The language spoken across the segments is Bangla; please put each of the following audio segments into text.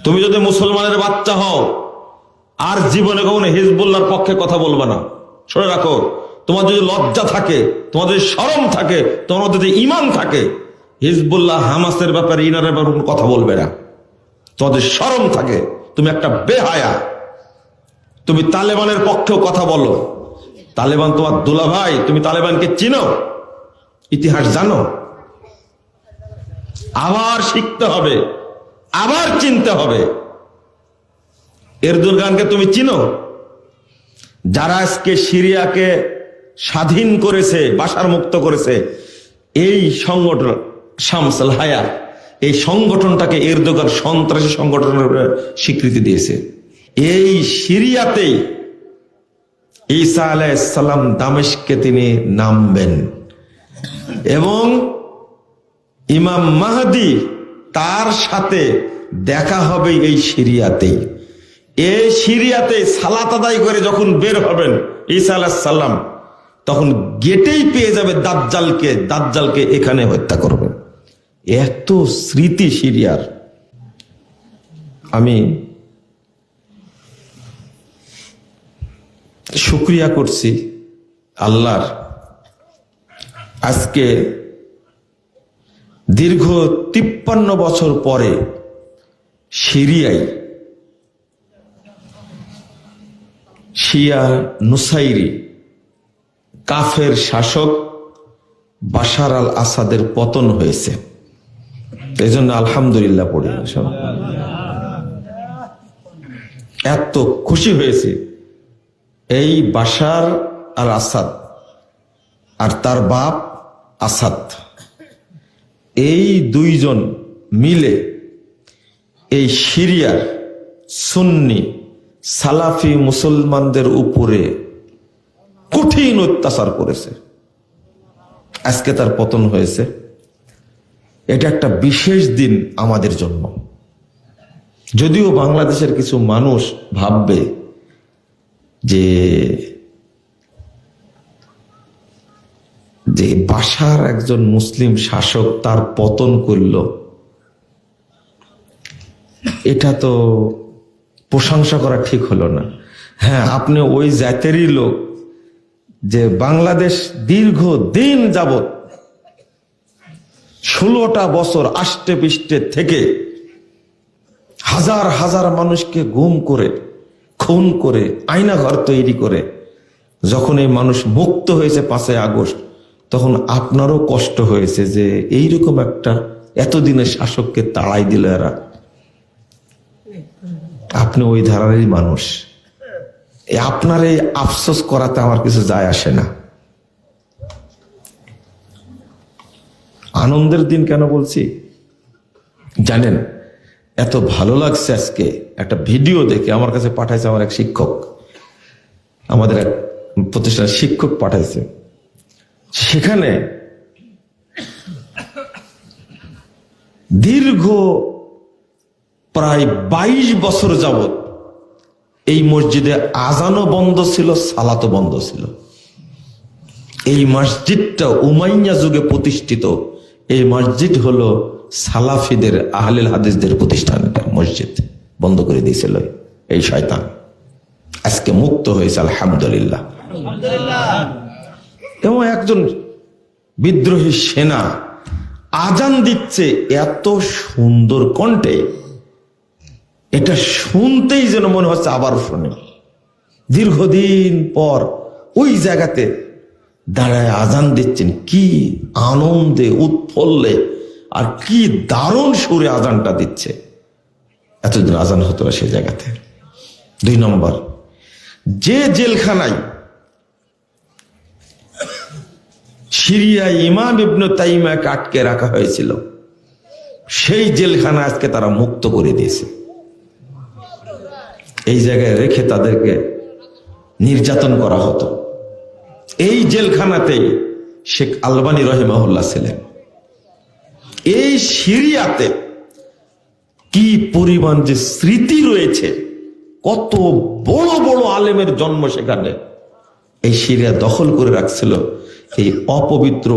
তুমি যদি মুসলমানের বাচ্চা হও আর জীবনে কখনো হিজবুল্লাহর পক্ষে কথা বলবে না। শুনে রাখো, তোমার যদি লজ্জা থাকে, তোমার যদি শরম থাকে, তোমার যদি ঈমান থাকে, হিজবুল্লাহ হামাসের ব্যাপারে ইনারের ব্যাপারে কোনো কথা বলবে না। তোমাদের শরম থাকে, তুমি একটা বেহায়া। তুমি তালেবানের পক্ষেও কথা বলো, তালেবান তোমার দুলাভাই, তুমি তালেবানকে চিনো, ইতিহাস জানো। আবার শিখতে হবে, আবার চিনতে হবে। এরদোগানকে তুমি চিনো? যারা আজকে সিরিয়াকে স্বাধীন করেছে, বাশার মুক্ত করেছে, এই সংগঠন শামসুল হায়াত, এই সংগঠনটাকে এরদোগান সন্ত্রাসী সংগঠনের স্বীকৃতি দিয়েছে। এই সিরিয়াতেই ঈসা আলাইহিস সালাম দামেস্কে তিনি নামবেন এবং ইমাম মাহদী তার সাথে দেখা হবে এই সিরিয়াতেই। এই সিরিয়াতে সালাত আদায় করে যখন বের হবেন ঈসা আলাইহিস সালাম, তখন গেটেই পেয়ে যাবে দাজ্জালকে, দাজ্জালকে এখানে হত্যা করবে। এত স্মৃতি সিরিয়ার। আমি শুকরিয়া করছি আল্লাহর, আজকে দীর্ঘ 53 বছর পরে সিরিয়ায় শিয়া নুসাইরি কাফের শাসক বাশার আল আসাদের পতন হয়েছে। এই জন্য আলহামদুলিল্লাহ পড়ি। এত খুশি হয়েছে। এই বাশার আল আসাদ আর তার বাপ আসাদ, এই দুইজন মিলে এই সিরিয়ার সুন্নি সালাফি মুসলমানদের উপরে কঠিন অত্যাচার করেছে। আজকে তার পতন হয়েছে। এটা একটা বিশেষ দিন আমাদের জন্য। যদিও বাংলাদেশের কিছু মানুষ ভাববে যে বাশার একজন মুসলিম শাসক, তার পতন করল, এটা তো প্রশংসা করা ঠিক হলো না। হ্যাঁ, আপনি ওই জাতেরই লোক যে বাংলাদেশ দীর্ঘ দিন যাবত 16টা বছর আষ্টে পৃষ্ঠে থেকে হাজার হাজার মানুষকে গুম করে, খুন করে, আয়নাঘর তৈরি করে যখন এই মানুষ মুক্ত হয়েছে 5ই আগস্ট, তখন আপনারও কষ্ট হয়েছে যে এইরকম একটা এতদিনের শাসককে তাড়াই দিল এরা। আপনি ওই ধারারই মানুষ। আপনার এই আফসোস করাতে আমার কিছু যায় আসে না। আনন্দের দিন কেন বলছি জানেন? এত ভালো লাগছে আজকে একটা ভিডিও দেখে, আমার কাছে পাঠাইছে আমার এক শিক্ষক, আমাদের এক প্রতিষ্ঠানের শিক্ষক পাঠাইছে। সেখানে দীর্ঘ প্রায় 22 বছর যাবত এই মসজিদে আজানও বন্ধ ছিল, সালাতও বন্ধ ছিল। এই মসজিদটা উমাইয়া যুগে প্রতিষ্ঠিত। এই মসজিদ হলো সালাফিদের, আহলেল হাদিসদের প্রতিষ্ঠান। মসজিদ বন্ধ করে দিয়েছিল এই শয়তান। আজকে মুক্ত হয়েছে আলহামদুলিল্লাহ। এবং একজন বিদ্রোহী সেনা আজান দিচ্ছে এত সুন্দর কণ্ঠে, এটা শুনতেই যেন মনে হচ্ছে আবার শুনে। দীর্ঘদিন পর ওই জায়গাতে দাঁড়ায় আজান দিচ্ছেন, কি আনন্দে উৎফুল্লে, আর কি দারুণ সুরে আজানটা দিচ্ছে। এতদিন আজান হতো না সে জায়গাতে। 2 নম্বর, যে জেলখানায় সিরিয়ায় ইমাম ইবনে তাইমিয়াকে আটকে রাখা হয়েছিল, সেই জেলখানা আজকে তারা মুক্ত করে দিয়েছে। এই জায়গায় রেখে তাদেরকে নির্যাতন করা হতো। এই জেলখানাতেই শেখ আলবানী রহিমাহুল্লাহ ছিলেন। এই সিরিয়াতে কি পরিমাণ যে স্মৃতি রয়েছে, কত বড় বড় আলেমের জন্ম সেখানে। এই সিরিয়া দখল করে রাখছিল এই অপবিত্র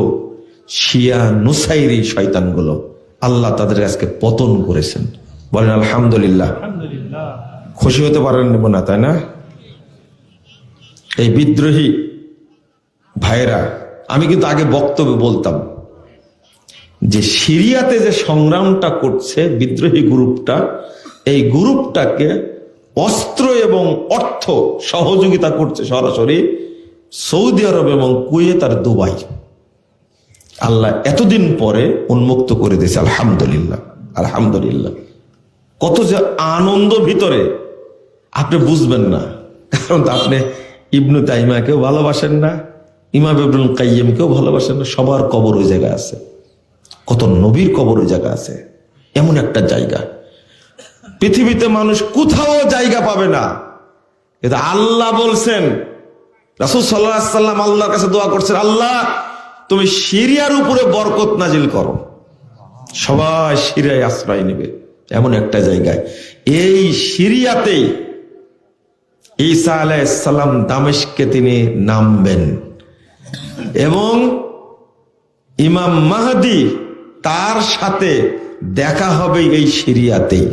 শিয়া নুসাইরি শয়তানগুলো। আল্লাহ তাদের আজকে পতন করেছেন। বলেন আলহামদুলিল্লাহ। খুশি হতে পারেন না, তাই না? এই বিদ্রোহী ভাইরা, আমি কিন্তু আগে বক্তব্যে বলতাম যে সিরিয়াতে যে সংগ্রামটা করছে বিদ্রোহী গ্রুপটা, এই গ্রুপটাকে অস্ত্র এবং অর্থ সহযোগিতা করছে সরাসরি সৌদি আরব এবং কুয়েত আর দুবাই। আল্লাহ এতদিন পরে উন্মুক্ত করে দিয়েছে, আলহামদুলিল্লাহ আলহামদুলিল্লাহ। কত যে আনন্দ ভিতরে, আপনি বুঝবেন না, কারণ আপনি ইবনু তাইমিয়াকেও ভালোবাসেন না, ইমাম ইবনুল কাইয়িমকেও ভালোবাসেন না। সবার কবর ওই জায়গায় আছে, কত নবীর কবর ওই জায়গা আছে। এমন একটা জায়গা পৃথিবীতে মানুষ কোথাও জায়গা পাবে না, কিন্তু আল্লাহ বলছেন, রাসূল সাল্লাল্লাহু আলাইহি ওয়াসাল্লাম আল্লাহর কাছে দোয়া করছেন, আল্লাহ তুমি সিরিয়ার উপরে বরকত নাজিল করো, সবাই সিরিয়ায় আশ্রয় নেবে এমন একটা জায়গায়। এই সিরিয়াতেই ঈসা আলাইহিস সালাম দামেস্কে তিনি নামবেন এবং ইমাম মাহদী তার সাথে দেখা হবে এই সিরিয়াতেই।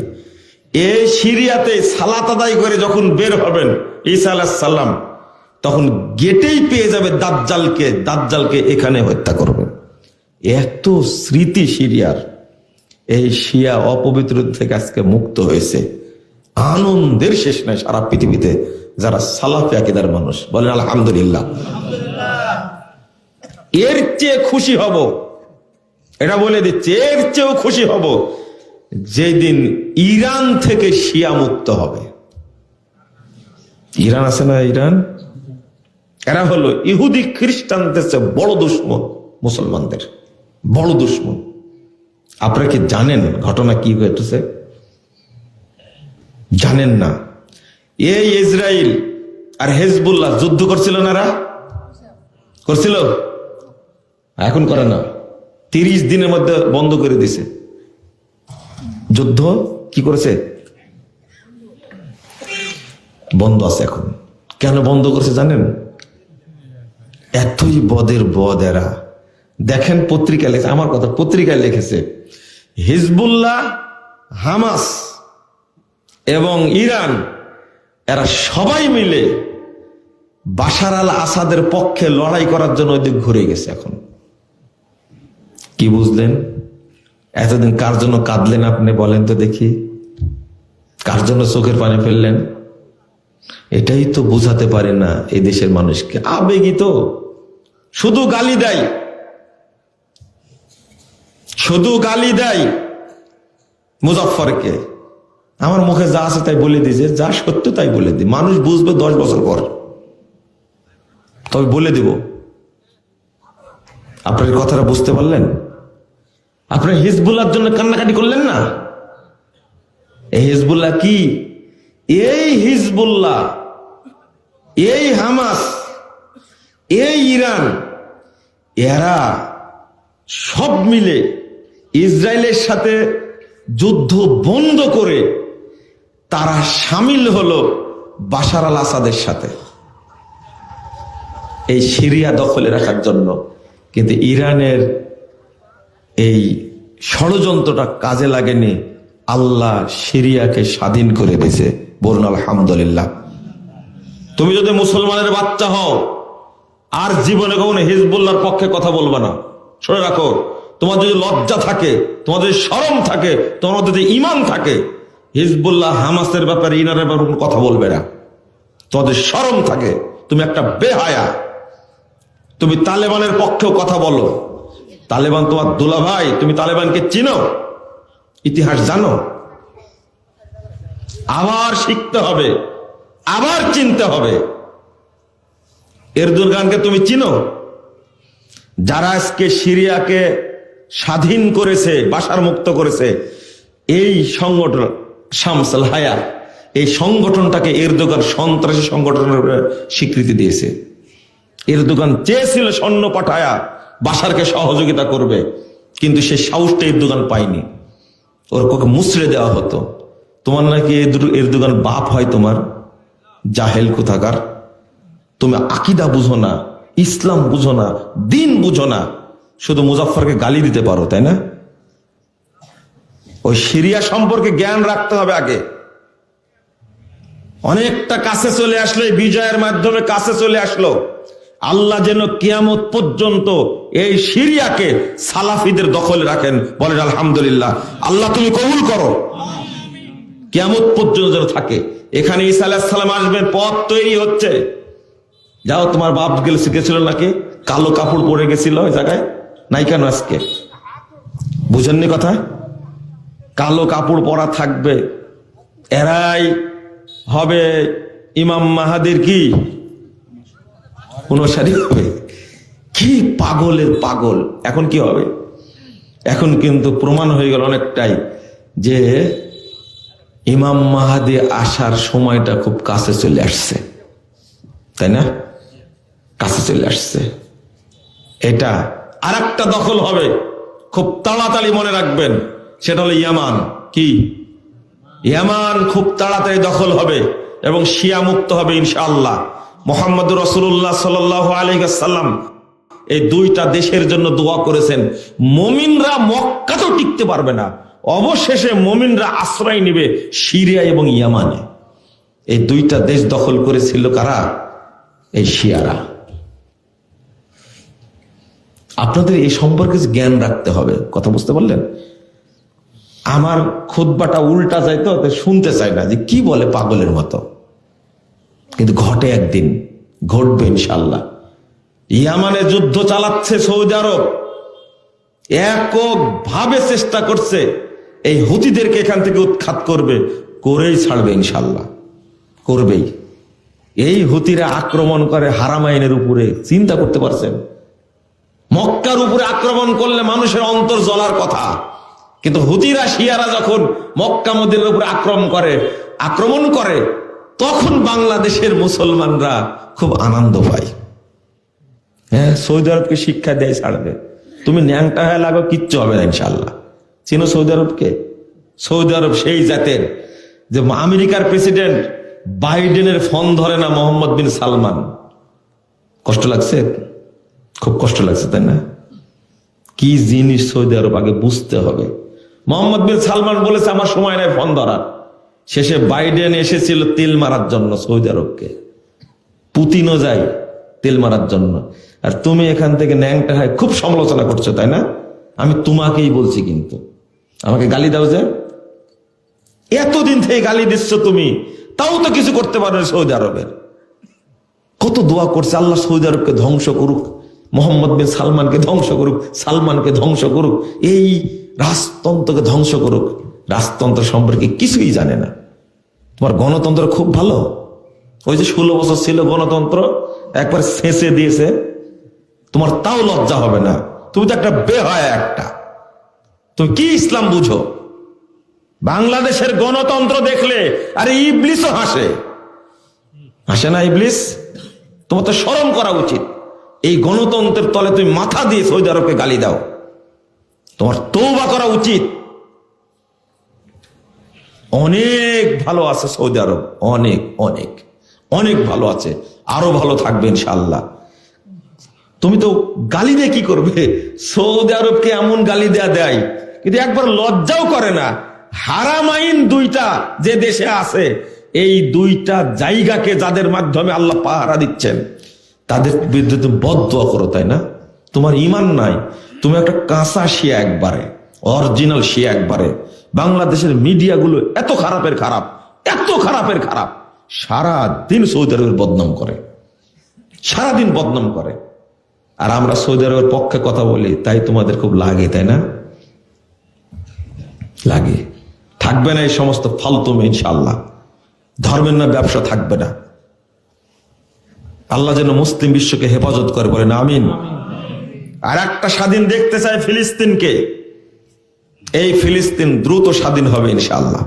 এই সিরিয়াতে সালাত আদায় করে যখন বের হবেন ঈসা আলাইহিস সালাম, তখন গেটেই পেয়ে যাবে দাজ্জালকে, দাজ্জালকে এখানে হত্যা করবে। এত স্মৃতি সিরিয়ার। এই শিয়া অপবিত্র থেকে আজকে মুক্ত হয়েছে, আনন্দের শেষ নাই সারা পৃথিবীতে যারা সালাফি আকীদার মানুষ। বলেন আলহামদুলিল্লাহ। এর চেয়ে খুশি হব, এটা বলে দিচ্ছি, এর চেয়েও খুশি হব যেদিন ইরান থেকে শিয়া মুক্ত হবে। ইরান আছে না, ইরান, এরা হলো ইহুদি খ্রিস্টানদের চেয়ে বড় দুশমন, মুসলমানদের বড় দুশমন। আপনারা কি জানেন ঘটনা কি ঘটেছে? জানেন না? এই ইসরায়েল আর হেজবুল্লাহ যুদ্ধ করছিল না, এরা করছিল, এখন করে না, 30 দিনের মধ্যে বন্ধ করে দিছে যুদ্ধ। কি করেছে? বন্ধ আছে এখন। কেন বন্ধ করছে জানেন? এতই বদের বদ এরা। দেখেন পত্রিকা লেখে, আমার কথা পত্রিকায় লিখেছে, হিজবুল্লাহ, হামাস এবং ইরান এরা সবাই মিলে বাশার আল আসাদের পক্ষে লড়াই করার জন্য ওইদিক ঘুরে গেছে। এখন কি বুঝলেন? এতদিন কার জন্য কাঁদলেন আপনি বলেন তো দেখি? কার জন্য চোখের পানি ফেললেন? এটাই তো বুঝাতে পারে না এই দেশের মানুষকে। আবেগী তো, শুধু গালি দেয়, শুধু গালি দেয় মুজাফফরকে। আমার মুখে যা আছে তাই বলে দিয়েছে, যা সত্য তাই বলে দিই, মানুষ বুঝবে 10 বছর পর, তবে বলে দিব। আপনার কথাটা বুঝতে পারলেন? আপনার হিজবুল্লাহর জন্য কান্নাকাটি করলেন না? এই হিজবুল্লাহ কি? এই হিজবুল্লাহ, এই হামাস, এই ইরান, এরা সব মিলে ইসরায়েলের সাথে যুদ্ধ বন্ধ করে তারা সামিল হলো বাশার আল আসাদের সাথে এই সিরিয়া দখলে রাখার জন্য। কিন্তু ইরানের এই ষড়যন্ত্রটা কাজে লাগেনি, আল্লাহ সিরিয়াকে স্বাধীন করে দিয়েছে। বলুন আলহামদুলিল্লাহ। তুমি যদি মুসলমানের বাচ্চা হও আর জীবনে কখনো হিজবুল্লাহর পক্ষে কথা বলবা না। শুনে রাখো, তোমার যদি লজ্জা থাকে, তোমার যদি শরম থাকে, তোমার যদি ঈমান থাকে, হিজবুল্লাহ হামাসের ব্যাপারে, ইরানের ব্যাপারে কোনো কথা বলবে না। তোমাদের শরম থাকে, তুমি একটা বেহায়া। তুমি তালেবানের পক্ষেও কথা বলো, তালেবান তোমার দুলাভাই, তুমি তালেবানকে চিনো, ইতিহাস জানো। আবার শিখতে হবে, আবার চিনতে হবে। এরদোগানকে তুমি চিনো? যারা আজকে সিরিয়াকে স্বাধীন করেছে, বাশার মুক্ত করেছে, এই সংগঠন শামস আল হায়া, এই সংগঠনটাকে এরদোগান সন্ত্রাসী সংগঠনের স্বীকৃতি দিয়েছে। এরদোগান চেয়েছিল সৈন্য পাঠায়া বাশারকে সহযোগিতা করবে, কিন্তু সে সাহসটা এরদোগান পায়নি। ওর কাউকে মুচড়ে দেওয়া হতো। তোমার নাকি এরদোগান বাপ হয় তোমার? জাহেল কোথাকার। তুমি আকীদা বুঝো না, ইসলাম বুঝো না, দিন বুঝো না, শুধু মুজাফফরকে গালি দিতে পারো, তাই না? ওই সিরিয়া সম্পর্কে জ্ঞান রাখতে হবে আগে। অনেকটা কাছে চলে আসলো, এই বিজয়ের মাধ্যমে কাছে চলে আসলো। আল্লাহ যেন কিয়ামত পর্যন্ত এই সিরিয়াকে সালাফিদের দখলে রাখেন, বলেন আলহামদুলিল্লাহ। আল্লাহ তুমি কবুল করো, কিয়ামত পর্যন্ত যেন থাকে। এখানে ঈসা আলাইহিস সালাম আসবেন, পথ তৈরি হচ্ছে। যাও, তোমার বাপ গেছিল নাকি, কালো কাপড় পরে গেছিল ওই জায়গায়, নাই কেন আজকে? বুঝেননি কথা? কালো কাপড় পরা থাকবে, এরাই হবে ইমাম মাহাদির কি অনুসারী হবে। কি পাগলের পাগল! এখন কি হবে? এখন কিন্তু প্রমাণ হয়ে গেল অনেকটাই যে ইমাম মাহাদি আসার সময়টা খুব কাছে চলে আসছে, তাই না? কাছে চলে আসছে। এটা আর একটা দখল হবে, খুব তাড়াতাড়ি মনে রাখবেন, সেটা হলো ইয়ামান। কি? ইয়ামান খুব তাড়াতাড়ি দখল হবে এবং শিয়া মুক্ত হবে ইনশাআল্লাহ। মুহাম্মদুর রাসূলুল্লাহ সাল্লাল্লাহু আলাইহি ওয়াসাল্লাম এই দুইটা দেশের জন্য দোয়া করেছেন। মুমিনরা মক্কাতেও টিকতে পারবে না, অবশেষে মুমিনরা আশ্রয় নেবে সিরিয়া এবং ইয়ামানে। এই দুইটা দেশ দখল করেছিল কারা? এই শিয়ারা। আপনাদের এই সম্পর্কে জ্ঞান রাখতে হবে, কথা বুঝতে পারলেন? আমার খুতবাটা উল্টা যাইতো, শুনতে চাই না যে কি বলে পাগলের মতো, কিন্তু ঘটে একদিন, ঘটবে ইনশাল্লাহ। ইয়ামানে যুদ্ধ চালাচ্ছে সৌদি আরব, এককভাবে চেষ্টা করছে এই হুতিদেরকে এখান থেকে উৎখাত করবে, করেই ছাড়বে ইনশাল্লাহ, করবেই। এই হুতিরা আক্রমণ করে হারামাইনের উপরে, চিন্তা করতে পারছেন? মক্কার উপরে আক্রমণ করলে মানুষের অন্তর জ্বলার কথা, কিন্তু হুতিরা শিয়ারা যখন মক্কা মদিনার উপরে আক্রমণ করে তখন বাংলাদেশের মুসলমানরা খুব আনন্দ পায়। হ্যাঁ, সৌদি আরবকে শিক্ষা দেয় ছাড়বে, তুমি ন্যাংটা হয়ে লাগো, কিচ্ছু হবে না ইনশাল্লাহ। চিনো সৌদি আরবকে? সৌদি আরব সেই জাতের যে আমেরিকার প্রেসিডেন্ট বাইডেনের ফোন ধরে না মোহাম্মদ বিন সালমান। কষ্ট লাগছে? খুব কষ্ট লাগছে, তাই না? কি জিনিস সৌদি আরব আগে বুঝতে হবে। মোহাম্মদ বিন সালমান বলেছে আমার সময় নাই ফোন ধরার। শেষে বাইডেন এসেছিল তেল মারার জন্য সৌদি আরবকে, পুতিনও যায় তেল মারার জন্য। আর তুমি এখান থেকে ন্যাংটা হয় খুব সমালোচনা করছো, তাই না? আমি তোমাকেই বলছি, কিন্তু আমাকে গালি দাও যে, এতদিন থেকে গালি দিচ্ছ তুমি, তাও তো কিছু করতে পারো না। সৌদি আরবের কত দোয়া করছে আল্লাহ সৌদি আরবকে ধ্বংস করুক, মোহাম্মদ বিন সালমানকে ধ্বংস করুক, সালমানকে ধ্বংস করুক, এই রাজতন্ত্রকে ধ্বংস করুক। রাজতন্ত্র সম্পর্কে কিছুই জানে না। তোমার গণতন্ত্র খুব ভালো, ওই যে 16 বছর ছিল গণতন্ত্র, একবার শেষে দিয়েছে, তোমার তাও লজ্জা হবে না। তুমি তো একটা বেহায়া একটা, তুমি কি ইসলাম বুঝো? বাংলাদেশের গণতন্ত্র দেখলে আরে ইবলিসও হাসে, হাসে না ইবলিস? তোমার তো শরম করা উচিত। এই গণতন্ত্রের তলে তুমি মাথা দিয়ে সৌদি আরবকে গালি দাও, তোমার তওবা করা উচিত। অনেক ভালো আছে সৌদি আরব, অনেক অনেক অনেক ভালো আছে, আরো ভালো থাকবে ইনশাআল্লাহ। তুমি তো গালি দিয়ে কি করবে? সৌদি আরবকে এমন গালি দেয়, কিন্তু একবার লজ্জাও করে না। হারামাইন দুইটা যে দেশে আছে, এই দুইটা জায়গাকে যাদের মাধ্যমে আল্লাহ পাহারা দিচ্ছেন, তাদের বিরুদ্ধে তুমি বদদোয়া করো, তাই না? তোমার ঈমান নাই, তুমি একটা কাঁচা শিয়া, একবারে অরিজিনাল শিয়া একবারে। বাংলাদেশের মিডিয়াগুলো এত খারাপের খারাপ, এত খারাপের খারাপ, সারাদিন সৌদি আরবের বদনাম করে, সারাদিন বদনাম করে। আর আমরা সৌদি আরবের পক্ষে কথা বলি, তাই তোমাদের খুব লাগে, তাই না? লাগে। থাকবে না এই সমস্ত ফালতুমে ইনশাআল্লাহ। ধর্মের না ব্যবসা থাকবে না। আল্লাহ যেন মুসলিম বিশ্বকে হেফাজত করে, বলেন আমিন। আর একটা স্বাধীন দেখতে চায় ফিলিস্তিনকে। এই ফিলিস্তিন দ্রুত স্বাধীন হবে ইনশাআল্লাহ,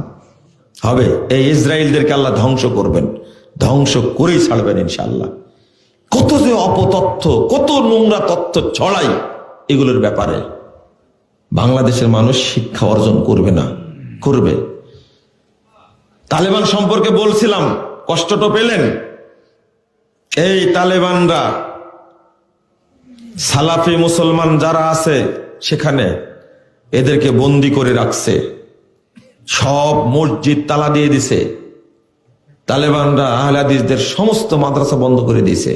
হবে। এই ইসরায়েলদেরকে আল্লাহ ধ্বংস করবেন, ধ্বংস করেই ছাড়বেন ইনশাআল্লাহ। কত যে অপতথ্য, কত নোংরা তথ্য ছড়াই এগুলোর ব্যাপারে। বাংলাদেশের মানুষ শিক্ষা অর্জন করবে না, করবে। তালেবান সম্পর্কে বলছিলাম, কষ্টটা পেলেন? এই তালেবানরা সালাফি মুসলমান যারা আছে সেখানে এদেরকে বন্দি করে রাখছে, সব মসজিদ তালা দিয়ে দিছে। তালেবানরা আহলে হাদিসদের সমস্ত মাদ্রাসা বন্ধ করে দিয়েছে।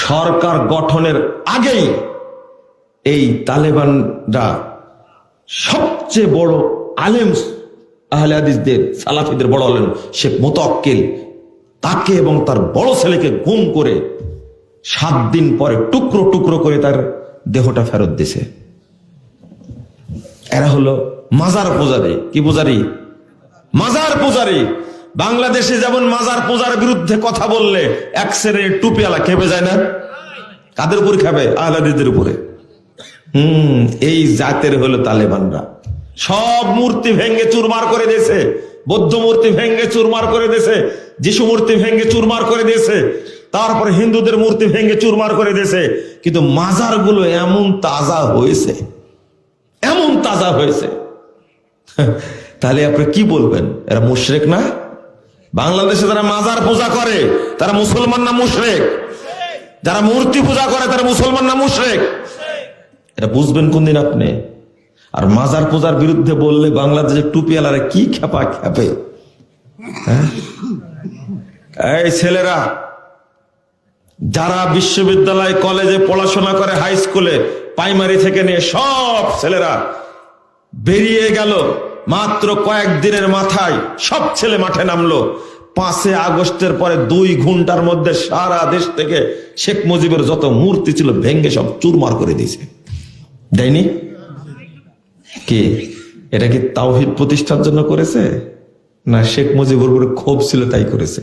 সরকার গঠনের আগেই এই তালেবানরা সবচেয়ে বড় আলেম আহলে হাদিসদের সালাফিদের বড় আলেম শেখ মুতাওয়াক্কিল, তাকে এবং তার বড় ছেলেকে গুম করে 7 দিন পরে টুকরো টুকরো করে তার দেহটা ফেরত দিছে। এরা হলো মাজার পূজারী। কি পূজারী? মাজার পূজারী। বাংলাদেশে যেমন মাজার পূজার বিরুদ্ধে কথা বললে এক শ্রেণীর টুপিওয়ালা খেপে যায় না? কাদের উপর খাবে? আহলে হাদিসদের উপরে। এই জাতের হলো তালেবানরা। সব মূর্তি ভেঙ্গে চুরমার করে দিয়েছে, বৌদ্ধ মূর্তি ভেঙ্গে চুরমার করে দিয়েছে, যিশু মূর্তি ভেঙ্গে চুরমার করে দিয়েছে, তারপরে হিন্দুদের মূর্তি ভেঙ্গে চুরমার করে দিয়েছে। কিন্তু মাজারগুলো এমন তাজা হয়েছে, এমন তাজা হয়েছে। তাহলে আপনি কি বলবেন? এরা মুশরিক না? বাংলাদেশে যারা মাজার পূজা করে তারা মুসলমান না মুশরিক? যারা মূর্তি পূজা করে তারা মুসলমান না মুশরিক? এটা বুঝবেন কোনদিন আপনি? আর মাজার পূজার বিরুদ্ধে বললে বাংলাদেশের টুপিওয়ালারা কি খেপা খেপে। এই ছেলেরা যারা বিশ্ববিদ্যালয় কলেজে পড়াশোনা করে, হাই স্কুলে প্রাইমারি থেকে নিয়ে সব ছেলেরা বেরিয়ে গেল, মাত্র কয়েকদিনের মাথায় সব ছেলে মাঠে নামলো। 5 আগস্টের পরে 2 ঘন্টার মধ্যে সারা দেশ থেকে শেখ মুজিবের যত মূর্তি ছিল ভেঙ্গে সব চুরমার করে দিয়েছে। দেয়নি? কি এটা কি তাওহীদ প্রতিষ্ঠার জন্য করেছে, না শেখ মুজিবের উপরে ক্ষোভ ছিল তাই করেছে?